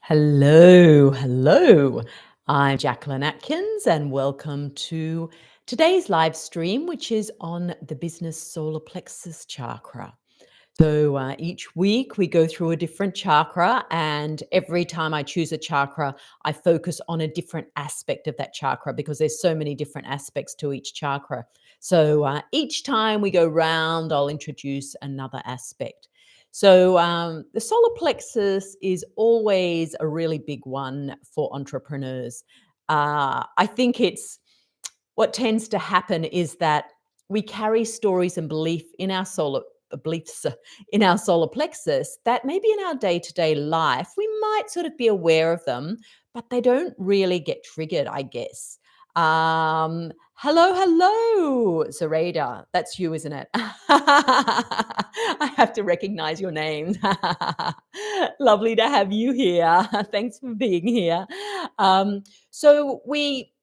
Hello, hello. I'm Jacquelyn Atkins, and welcome to today's live stream, which is on the business solar plexus chakra. So each week we go through a different chakra, and every time I choose a chakra, I focus on a different aspect of that chakra because there's so many different aspects to each chakra. So each time we go round, I'll introduce another aspect. So the solar plexus is always a really big one for entrepreneurs. I think it's what tends to happen is that we carry stories and beliefs in our solar plexus that maybe in our day-to-day life we might sort of be aware of them, but they don't really get triggered, I guess. Hello, Zoraida. That's you, isn't it? I have to recognize your name. Lovely to have you here. Thanks for being here. So we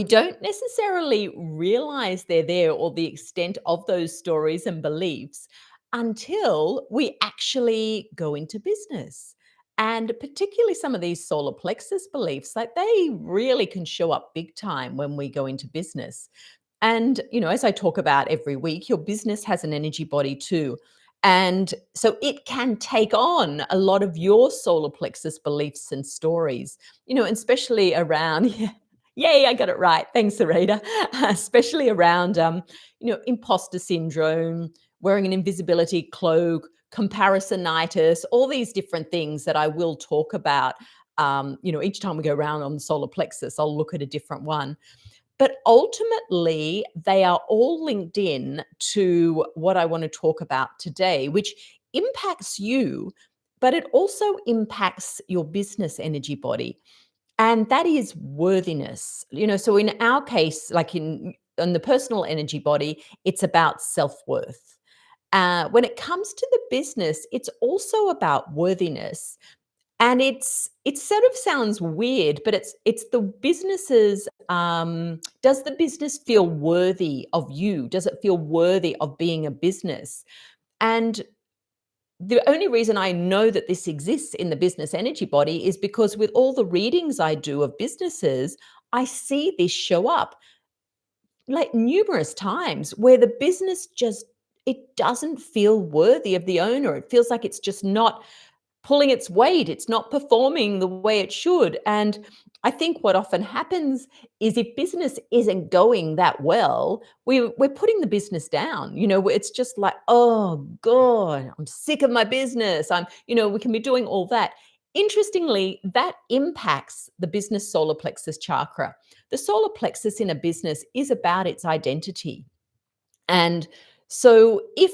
don't necessarily realize they're there or the extent of those stories and beliefs until we actually go into business. And particularly some of these solar plexus beliefs, like they really can show up big time when we go into business. And, as I talk about every week, your business has an energy body too. And so it can take on a lot of your solar plexus beliefs and stories, especially around, yay, I got it right. Thanks, Sarita. Especially around, imposter syndrome, wearing an invisibility cloak, comparisonitis, all these different things that I will talk about. Each time we go around on the solar plexus, I'll look at a different one. But ultimately, they are all linked in to what I want to talk about today, which impacts you, but it also impacts your business energy body. And that is worthiness. So in our case, like in the personal energy body, it's about self-worth. When it comes to the business, it's also about worthiness. And it sort of sounds weird, but it's the businesses. Does the business feel worthy of you? Does it feel worthy of being a business? And the only reason I know that this exists in the business energy body is because with all the readings I do of businesses, I see this show up like numerous times where the business just it doesn't feel worthy of the owner. It feels like it's just not pulling its weight. It's not performing the way it should. And I think what often happens is if business isn't going that well, we're putting the business down. It's just like, oh God, I'm sick of my business. We can be doing all that. Interestingly, that impacts the business solar plexus chakra. The solar plexus in a business is about its identity. And so if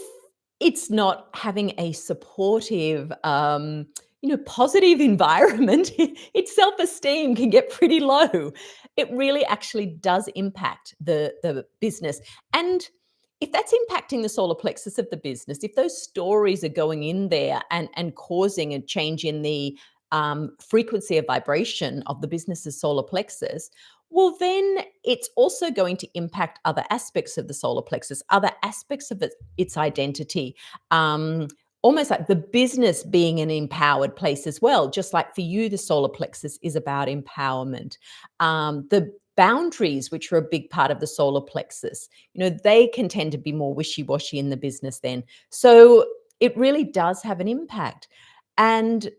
it's not having a supportive, positive environment, its self-esteem can get pretty low. It really actually does impact the business. And if that's impacting the solar plexus of the business, if those stories are going in there and causing a change in the frequency of vibration of the business's solar plexus, well, then it's also going to impact other aspects of the solar plexus, other aspects of its identity. Almost like the business being an empowered place as well. Just like for you, the solar plexus is about empowerment. The boundaries, which are a big part of the solar plexus, they can tend to be more wishy-washy in the business then. So it really does have an impact. And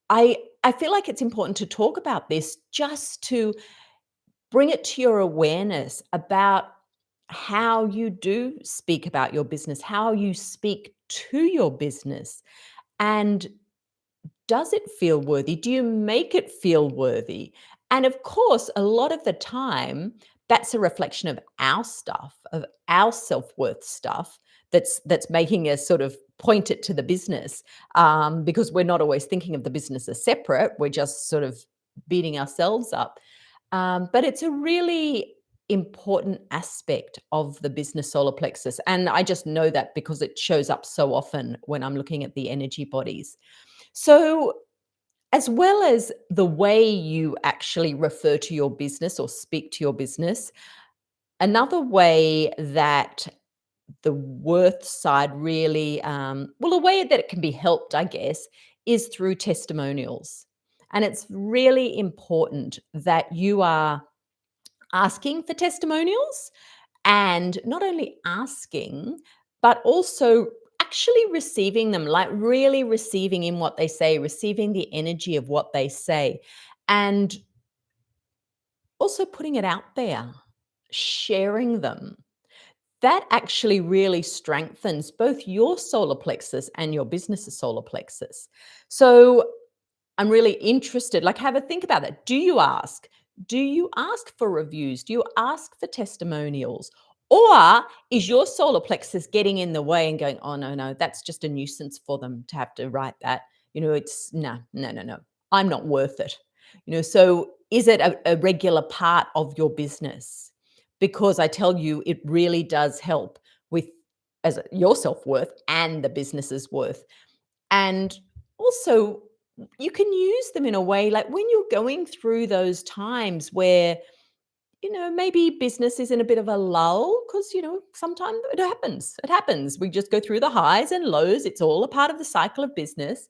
I feel like it's important to talk about this just to bring it to your awareness about how you do speak about your business, how you speak to your business. And does it feel worthy? Do you make it feel worthy? And of course, a lot of the time, that's a reflection of our stuff, of our self-worth stuff that's making us sort of point it to the business, because we're not always thinking of the business as separate. We're just sort of beating ourselves up. But it's a really important aspect of the business solar plexus. And I just know that because it shows up so often when I'm looking at the energy bodies. So, as well as the way you actually refer to your business or speak to your business, another way that the worth side really, a way that it can be helped, I guess, is through testimonials. And it's really important that you are asking for testimonials, and not only asking, but also actually receiving them, like really receiving in what they say, receiving the energy of what they say, and also putting it out there, sharing them. That actually really strengthens both your solar plexus and your business's solar plexus. So I'm really interested. Like, have a think about that. Do you ask? Do you ask for reviews? Do you ask for testimonials? Or is your solar plexus getting in the way and going, oh, no, no, that's just a nuisance for them to have to write that? It's no, no, no, no. I'm not worth it. So is it a regular part of your business? Because I tell you, it really does help with your self-worth and the business's worth. And also, you can use them in a way like when you're going through those times where, maybe business is in a bit of a lull because, sometimes it happens. It happens. We just go through the highs and lows. It's all a part of the cycle of business.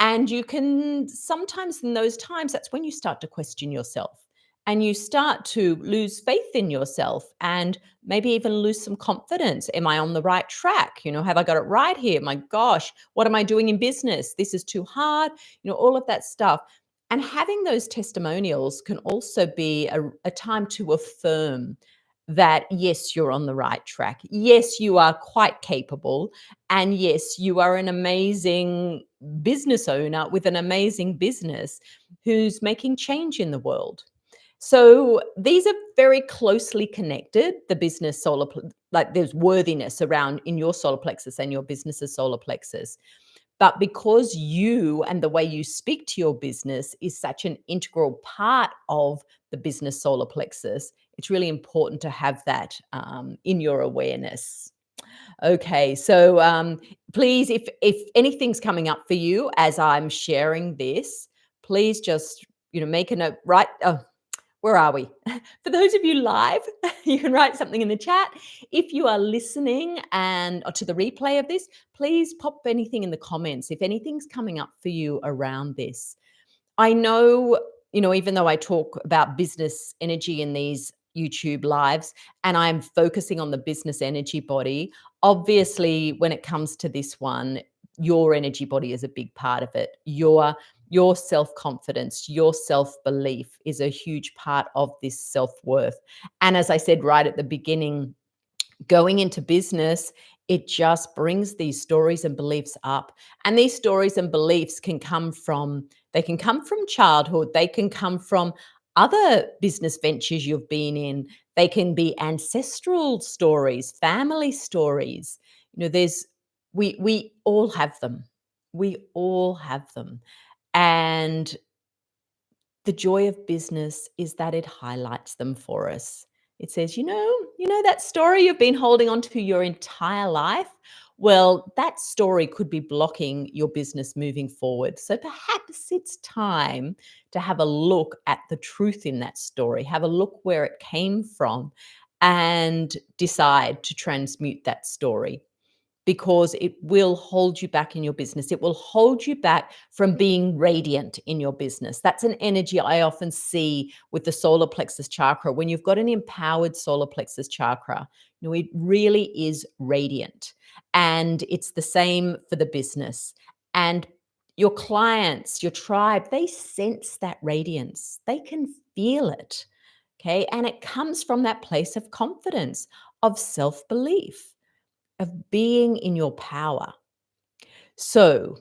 And you can sometimes in those times, that's when you start to question yourself and you start to lose faith in yourself and maybe even lose some confidence. Am I on the right track? Have I got it right here? My gosh, what am I doing in business? This is too hard, all of that stuff. And having those testimonials can also be a time to affirm that, yes, you're on the right track. Yes, you are quite capable. And yes, you are an amazing business owner with an amazing business who's making change in the world. So these are very closely connected. The business like there's worthiness around in your solar plexus and your business's solar plexus. But because you and the way you speak to your business is such an integral part of the business solar plexus, it's really important to have that in your awareness. Okay, so please, if anything's coming up for you as I'm sharing this, please just make a note. Right? Oh, where are we? For those of you live, you can write something in the chat. If you are listening or to the replay of this, please pop anything in the comments if anything's coming up for you around this. I know, even though I talk about business energy in these YouTube lives and I'm focusing on the business energy body, obviously when it comes to this one, your energy body is a big part of it. Your self-confidence, your self-belief is a huge part of this self-worth. And as I said right at the beginning, going into business, it just brings these stories and beliefs up. And these stories and beliefs can come from childhood, they can come from other business ventures you've been in, they can be ancestral stories, family stories. There's we all have them. We all have them. And the joy of business is that it highlights them for us. It says, that story you've been holding on to your entire life. Well, that story could be blocking your business moving forward. So perhaps it's time to have a look at the truth in that story, have a look where it came from, and decide to transmute that story, because it will hold you back in your business. It will hold you back from being radiant in your business. That's an energy I often see with the solar plexus chakra. When you've got an empowered solar plexus chakra, it really is radiant. And it's the same for the business. And your clients, your tribe, they sense that radiance. They can feel it. Okay. And it comes from that place of confidence, of self-belief, of being in your power. So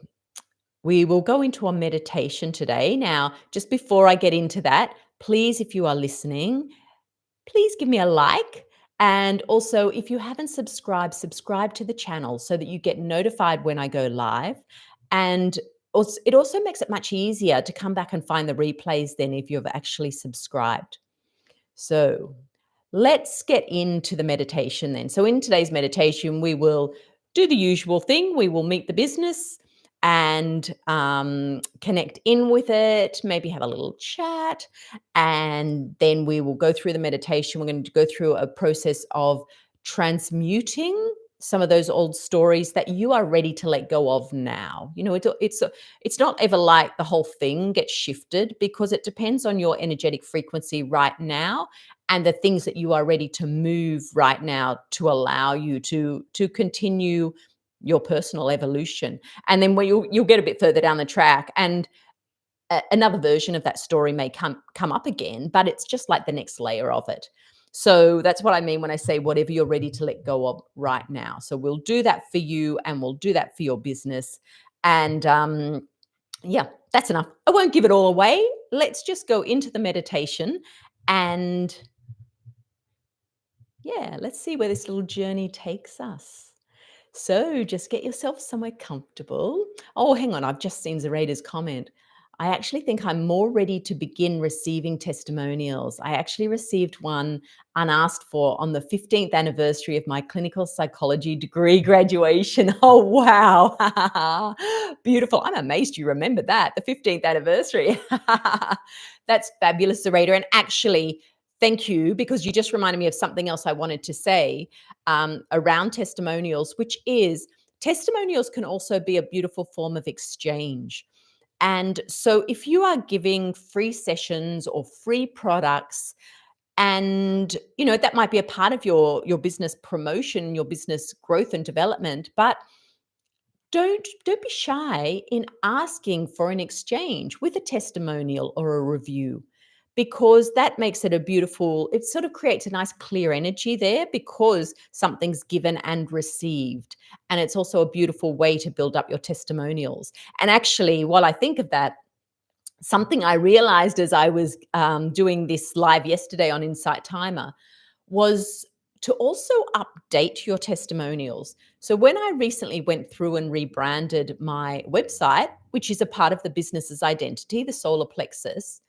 we will go into a meditation today. Now, just before I get into that, please, if you are listening, please give me a like. And also, if you haven't subscribed, subscribe to the channel so that you get notified when I go live. And also, it also makes it much easier to come back and find the replays then if you've actually subscribed. So let's get into the meditation then. So in today's meditation, we will do the usual thing. We will meet the business and connect in with it, maybe have a little chat, and then we will go through the meditation. We're going to go through a process of transmuting some of those old stories that you are ready to let go of now. It's not ever like the whole thing gets shifted, because it depends on your energetic frequency right now and the things that you are ready to move right now to allow you to continue your personal evolution. And then when you'll get a bit further down the track, and another version of that story may come up again, but it's just like the next layer of it. So that's what I mean when I say whatever you're ready to let go of right now. So we'll do that for you, and we'll do that for your business. And yeah, that's enough. I won't give it all away. Let's just go into the meditation, and yeah, let's see where this little journey takes us. So just get yourself somewhere comfortable. Oh, hang on. I've just seen Zarada's comment. I actually think I'm more ready to begin receiving testimonials. I actually received one unasked for on the 15th anniversary of my clinical psychology degree graduation. Oh, wow. Beautiful. I'm amazed you remembered that, the 15th anniversary. That's fabulous, Zarada. And actually, thank you, because you just reminded me of something else I wanted to say around testimonials, which is testimonials can also be a beautiful form of exchange. And so if you are giving free sessions or free products, and that might be a part of your business promotion, your business growth and development, but don't be shy in asking for an exchange with a testimonial or a review, because that makes it it sort of creates a nice clear energy there, because something's given and received. And it's also a beautiful way to build up your testimonials. And actually, while I think of that, something I realized as I was doing this live yesterday on Insight Timer was to also update your testimonials. So when I recently went through and rebranded my website, which is a part of the business's identity, the solar plexus,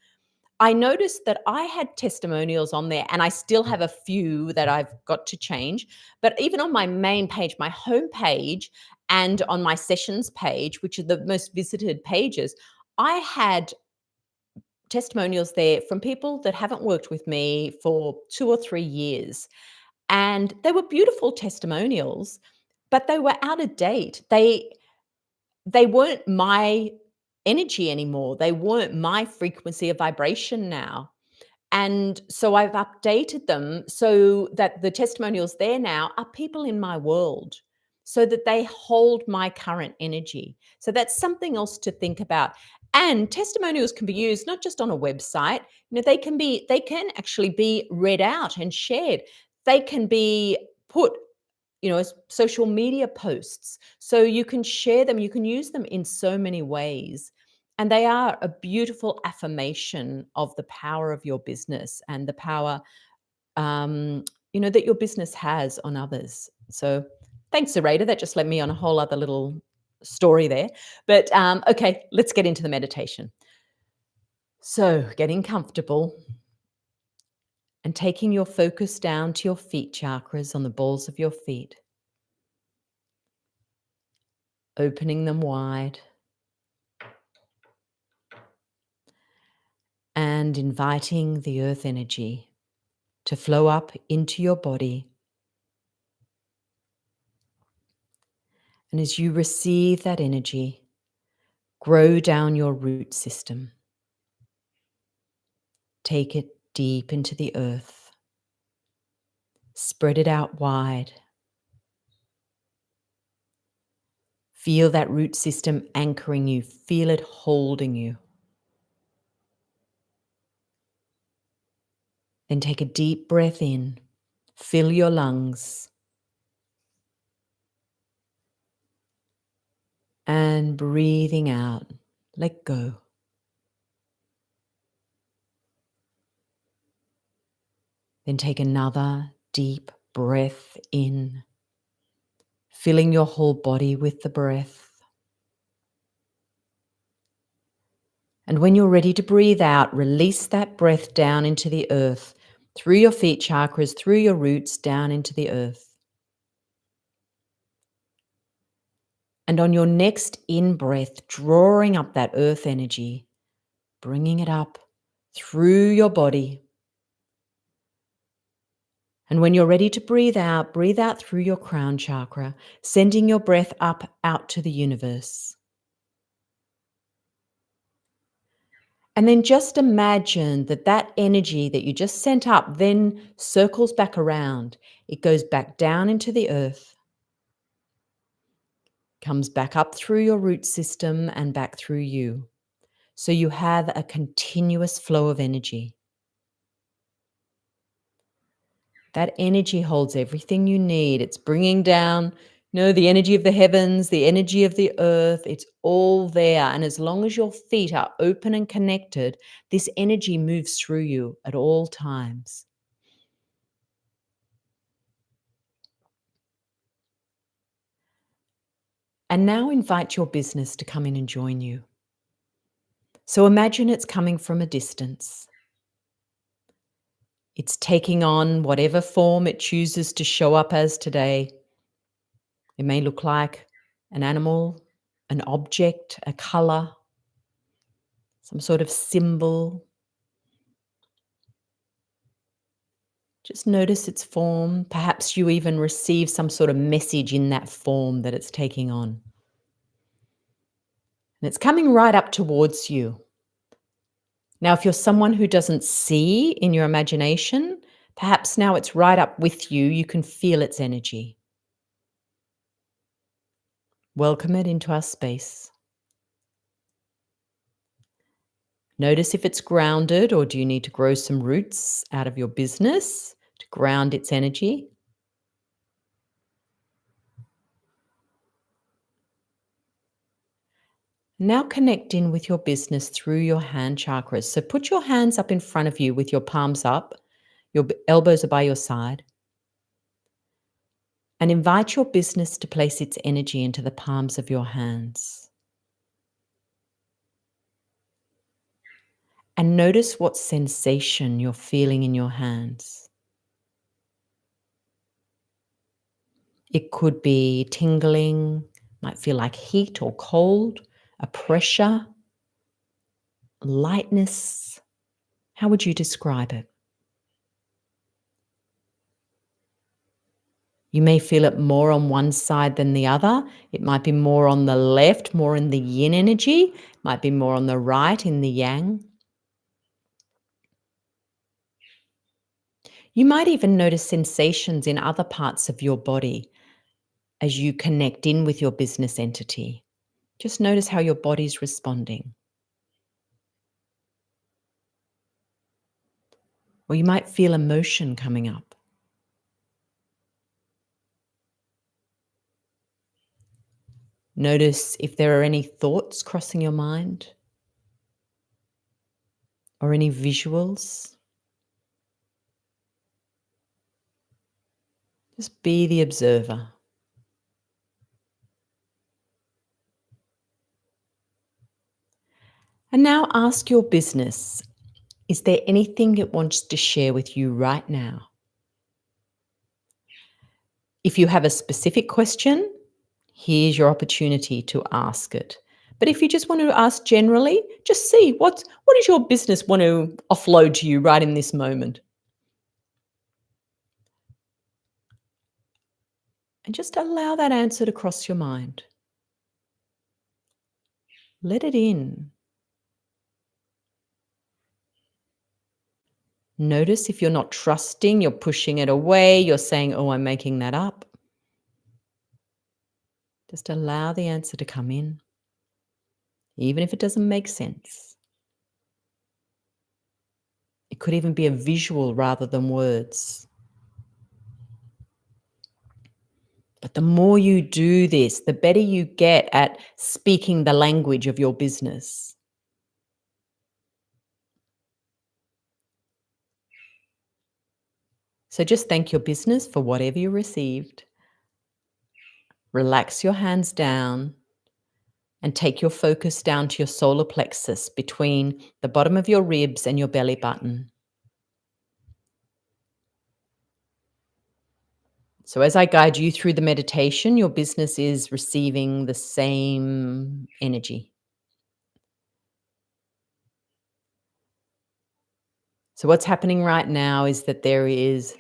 I noticed that I had testimonials on there, and I still have a few that I've got to change. But even on my main page, my home page, and on my sessions page, which are the most visited pages, I had testimonials there from people that haven't worked with me for 2 or 3 years. And they were beautiful testimonials, but they were out of date. They weren't my energy anymore. They weren't my frequency of vibration now. And so I've updated them so that the testimonials there now are people in my world, so that they hold my current energy. So that's something else to think about. And testimonials can be used not just on a website. They can actually be read out and shared. They can be put as social media posts. So you can share them, you can use them in so many ways. And they are a beautiful affirmation of the power of your business and the power, that your business has on others. So thanks, Zarada. That just led me on a whole other little story there. But okay, let's get into the meditation. So getting comfortable and taking your focus down to your feet chakras on the balls of your feet. Opening them wide and inviting the earth energy to flow up into your body. And as you receive that energy, grow down your root system. Take it deep into the earth. Spread it out wide. Feel that root system anchoring you. Feel it holding you. Then take a deep breath in. Fill your lungs. And breathing out, let go. Then take another deep breath in, filling your whole body with the breath. And when you're ready to breathe out, release that breath down into the earth, through your feet chakras, through your roots, down into the earth. And on your next in-breath, drawing up that earth energy, bringing it up through your body, And when you're ready to breathe out through your crown chakra, sending your breath up out to the universe. And then just imagine that that energy that you just sent up then circles back around. It goes back down into the earth, comes back up through your root system and back through you. So you have a continuous flow of energy. That energy holds everything you need. It's bringing down, the energy of the heavens, the energy of the earth. It's all there. And as long as your feet are open and connected, this energy moves through you at all times. And now invite your business to come in and join you. So imagine it's coming from a distance. It's taking on whatever form it chooses to show up as today. It may look like an animal, an object, a color, some sort of symbol. Just notice its form. Perhaps you even receive some sort of message in that form that it's taking on. And it's coming right up towards you. Now, if you're someone who doesn't see in your imagination, perhaps now it's right up with you. You can feel its energy. Welcome it into our space. Notice if it's grounded, or do you need to grow some roots out of your business to ground its energy? Now connect in with your business through your hand chakras. So put your hands up in front of you with your palms up. Your elbows are by your side. And invite your business to place its energy into the palms of your hands. And notice what sensation you're feeling in your hands. It could be tingling, might feel like heat or cold, a pressure, lightness. How would you describe it? You may feel it more on one side than the other. It might be more on the left, more in the yin energy, might be more on the right in the yang. You might even notice sensations in other parts of your body as you connect in with your business entity. Just notice how your body's responding. Or you might feel emotion coming up. Notice if there are any thoughts crossing your mind or any visuals. Just be the observer. And now ask your business, is there anything it wants to share with you right now? If you have a specific question, here's your opportunity to ask it. But if you just want to ask generally, just see what does your business want to offload to you right in this moment? And just allow that answer to cross your mind. Let it in. Notice if you're not trusting, you're pushing it away, you're saying, oh, I'm making that up. Just allow the answer to come in, even if it doesn't make sense. It could even be a visual rather than words. But the more you do this, the better you get at speaking the language of your business. So just thank your business for whatever you received. Relax your hands down and take your focus down to your solar plexus between the bottom of your ribs and your belly button. So as I guide you through the meditation, your business is receiving the same energy. So what's happening right now is that there is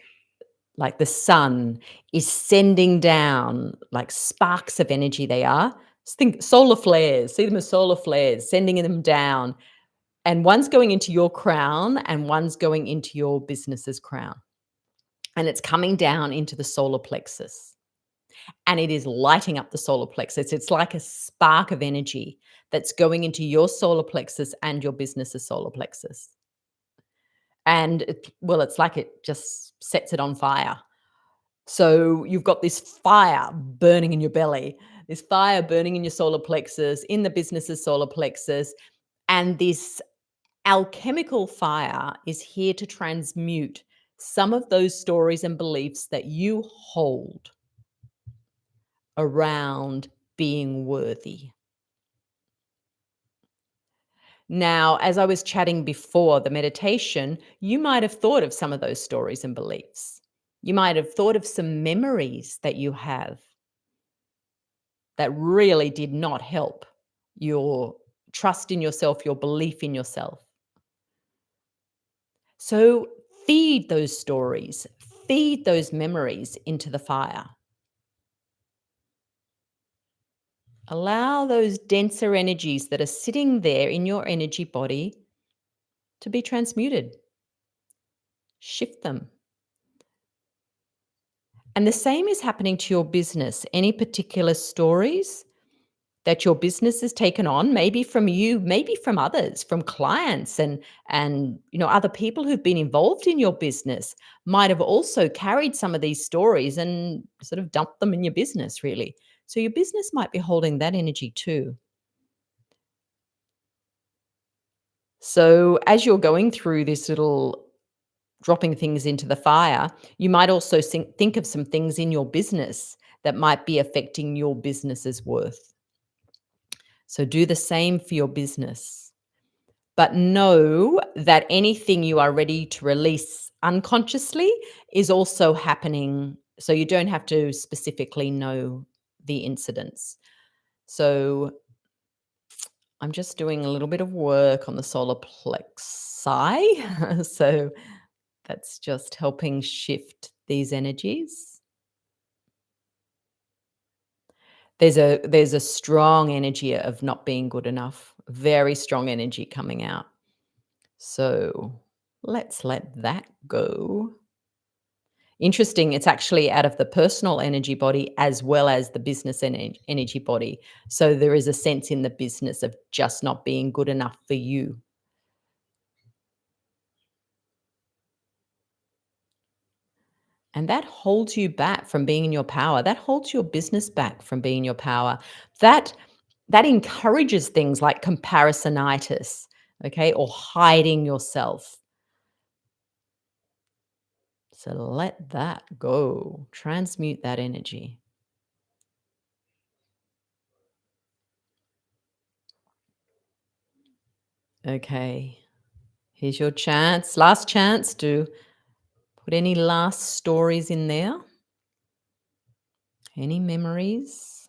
like the sun is sending down like sparks of energy they are. Think solar flares, see them as solar flares, sending them down. And one's going into your crown and one's going into your business's crown. And it's coming down into the solar plexus and it is lighting up the solar plexus. It's like a spark of energy that's going into your solar plexus and your business's solar plexus. And well, it's like it just sets it on fire. So you've got this fire burning in your belly, this fire burning in your solar plexus, in the business's solar plexus, and this alchemical fire is here to transmute some of those stories and beliefs that you hold around being worthy. Now, as I was chatting before the meditation, you might have thought of some of those stories and beliefs. You might have thought of some memories that you have that really did not help your trust in yourself, your belief in yourself. So feed those stories, feed those memories into the fire. Allow those denser energies that are sitting there in your energy body to be transmuted. Shift them. And the same is happening to your business. Any particular stories that your business has taken on, maybe from you, maybe from others, from clients and other people who've been involved in your business might have also carried some of these stories and sort of dumped them in your business, really. So your business might be holding that energy too. So as you're going through this little dropping things into the fire, you might also think of some things in your business that might be affecting your business's worth. So do the same for your business. But know that anything you are ready to release unconsciously is also happening. So you don't have to specifically know the incidents. So I'm just doing a little bit of work on the solar plexi. So that's just helping shift these energies. There's a strong energy of not being good enough, very strong energy coming out. So let's let that go. Interesting, it's actually out of the personal energy body as well as the business energy body. So there is a sense in the business of just not being good enough for you. And that holds you back from being in your power. That holds your business back from being in your power. That that encourages things like comparisonitis, okay, or hiding yourself. So let that go. Transmute that energy. Okay. Here's your chance, last chance to put any last stories in there, any memories.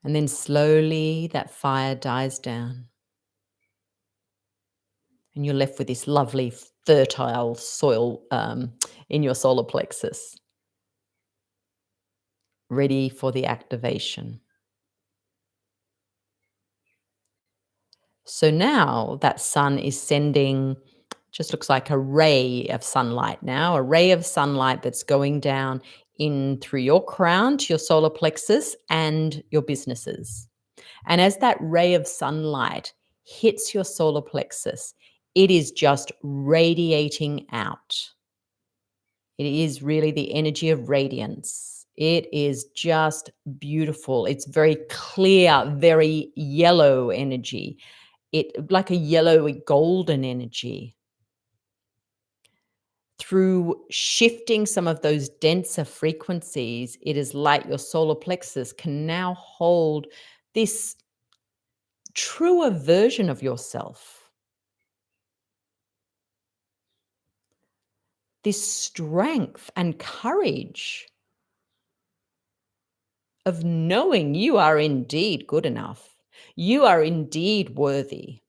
And then slowly that fire dies down. And you're left with this lovely fertile soil in your solar plexus, ready for the activation. So now that sun is sending, just looks like a ray of sunlight now, a ray of sunlight that's going down in through your crown to your solar plexus and your businesses. And as that ray of sunlight hits your solar plexus, it is just radiating out. It is really the energy of radiance. It is just beautiful. It's very clear, very yellow energy. It like a yellowy golden energy. Through shifting some of those denser frequencies, it is like your solar plexus can now hold this truer version of yourself, this strength and courage of knowing you are indeed good enough. You are indeed worthy.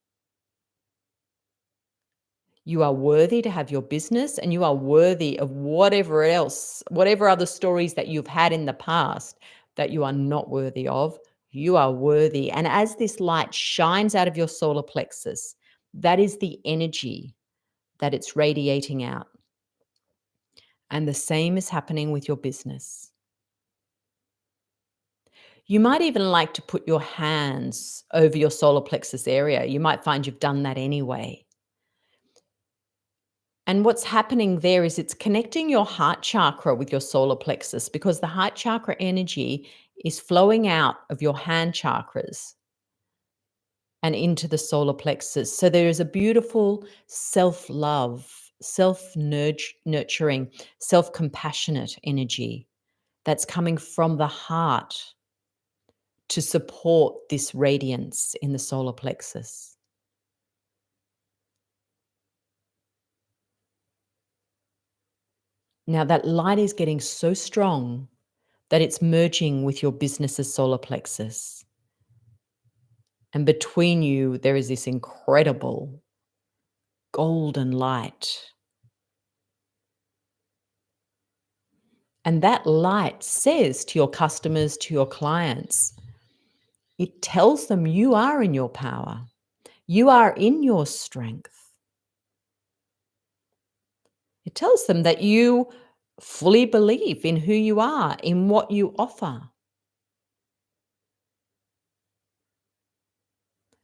You are worthy to have your business, and you are worthy of whatever else, whatever other stories that you've had in the past that you are not worthy of. You are worthy. And as this light shines out of your solar plexus, that is the energy that it's radiating out. And the same is happening with your business. You might even like to put your hands over your solar plexus area. You might find you've done that anyway. And what's happening there is it's connecting your heart chakra with your solar plexus, because the heart chakra energy is flowing out of your hand chakras and into the solar plexus. So there is a beautiful self love, self nurturing, self compassionate energy that's coming from the heart to support this radiance in the solar plexus. Now, that light is getting so strong that it's merging with your business's solar plexus. And between you, there is this incredible golden light. And that light says to your customers, to your clients, it tells them you are in your power. You are in your strength. It tells them that you fully believe in who you are, in what you offer.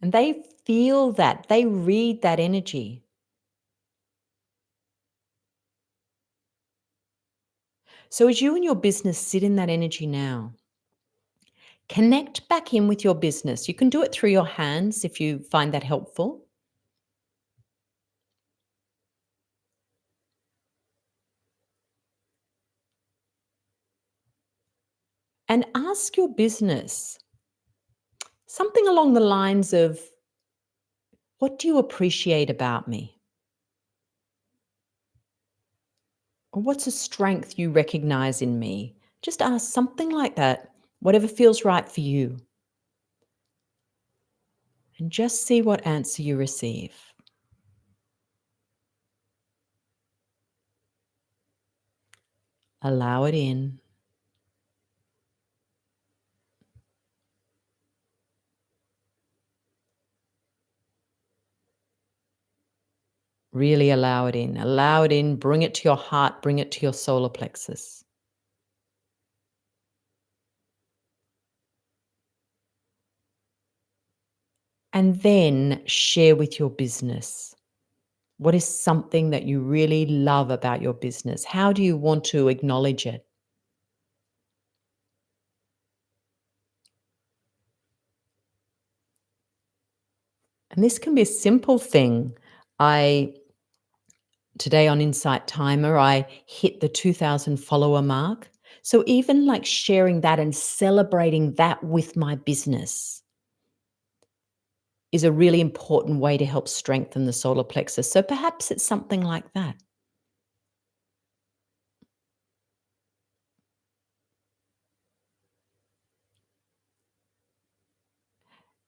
And they feel that, they read that energy. So as you and your business sit in that energy now, connect back in with your business. You can do it through your hands if you find that helpful. And ask your business something along the lines of, what do you appreciate about me? Or what's a strength you recognize in me? Just ask something like that, whatever feels right for you. And just see what answer you receive. Allow it in. Really allow it in. Allow it in. Bring it to your heart. Bring it to your solar plexus. And then share with your business. What is something that you really love about your business? How do you want to acknowledge it? And this can be a simple thing. I Today on Insight Timer, I hit the 2,000 follower mark. So even like sharing that and celebrating that with my business is a really important way to help strengthen the solar plexus. So perhaps it's something like that.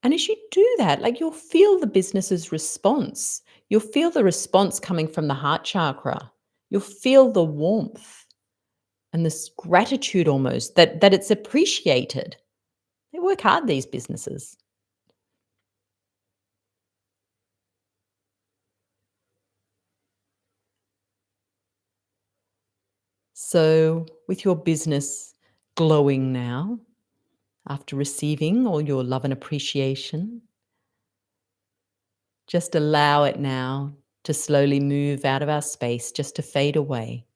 And as you do that, like, you'll feel the business's response. You'll feel the response coming from the heart chakra. You'll feel the warmth and this gratitude almost that it's appreciated. They work hard, these businesses. So, with your business glowing now, after receiving all your love and appreciation, just allow it now to slowly move out of our space, just to fade away.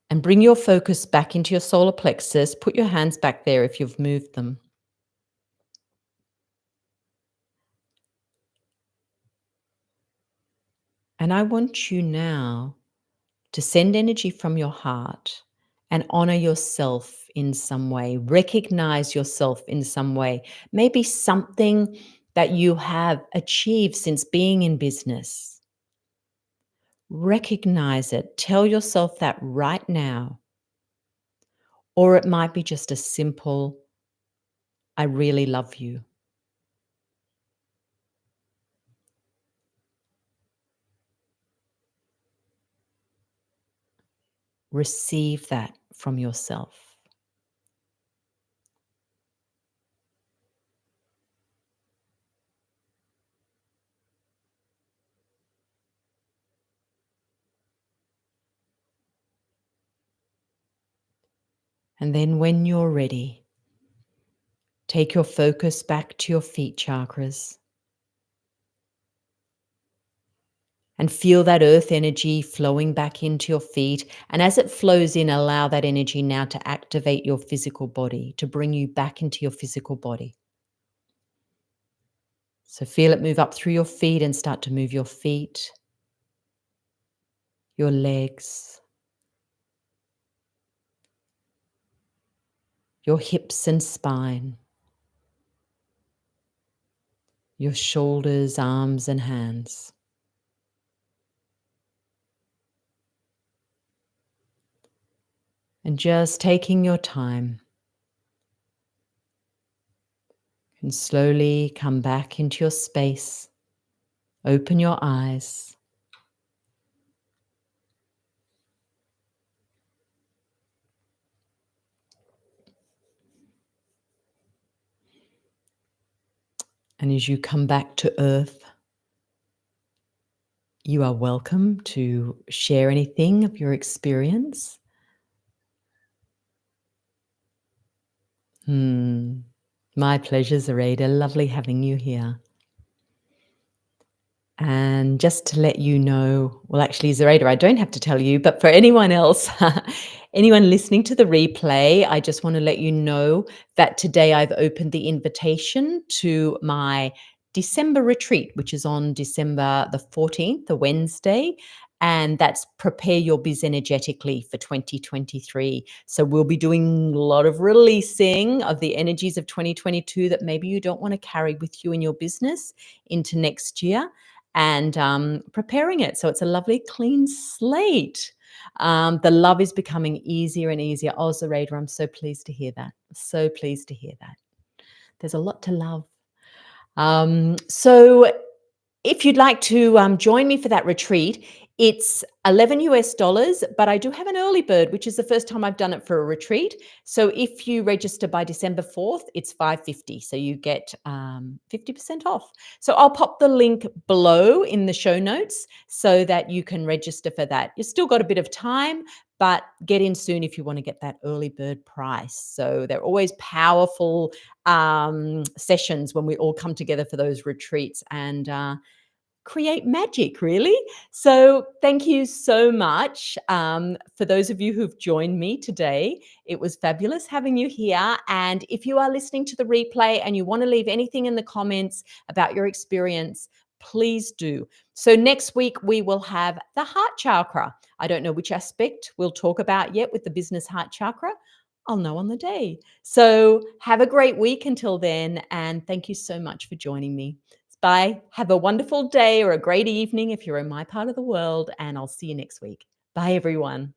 And bring your focus back into your solar plexus. Put your hands back there if you've moved them. And I want you now to send energy from your heart and honor yourself in some way. Recognize yourself in some way. Maybe something that you have achieved since being in business. Recognize it. Tell yourself that right now. Or it might be just a simple, I really love you. Receive that from yourself. And then when you're ready, take your focus back to your feet chakras and feel that earth energy flowing back into your feet. And as it flows in, allow that energy now to activate your physical body, to bring you back into your physical body. So feel it move up through your feet and start to move your feet, your legs, your hips and spine, your shoulders, arms, and hands. And just taking your time, and slowly come back into your space. Open your eyes. And as you come back to earth, you are welcome to share anything of your experience. My pleasure, Zoraida. Lovely having you here. And just to let you know, well, actually, Zoraida, I don't have to tell you, but for anyone else, anyone listening to the replay, I just want to let you know that today I've opened the invitation to my December retreat, which is on December the 14th, the Wednesday. And that's Prepare Your Biz Energetically for 2023. So we'll be doing a lot of releasing of the energies of 2022 that maybe you don't want to carry with you in your business into next year, and preparing it so it's a lovely clean slate. The love is becoming easier and easier. Oh, Zoraida, I'm so pleased to hear that. So pleased to hear that. There's a lot to love. So if you'd like to join me for that retreat, it's $11 US, but I do have an early bird, which is the first time I've done it for a retreat. So if you register by December 4th, it's $550. So you get 50% off. So I'll pop the link below in the show notes so that you can register for that. You've still got a bit of time, but get in soon if you want to get that early bird price. So they're always powerful sessions when we all come together for those retreats and create magic, really. So thank you so much for those of you who've joined me today. It was fabulous having you here. And if you are listening to the replay and you want to leave anything in the comments about your experience, please do. So next week we will have the heart chakra. I don't know which aspect we'll talk about yet with the business heart chakra. I'll know on the day. So have a great week until then. And thank you so much for joining me. Bye. Have a wonderful day or a great evening if you're in my part of the world, and I'll see you next week. Bye, everyone.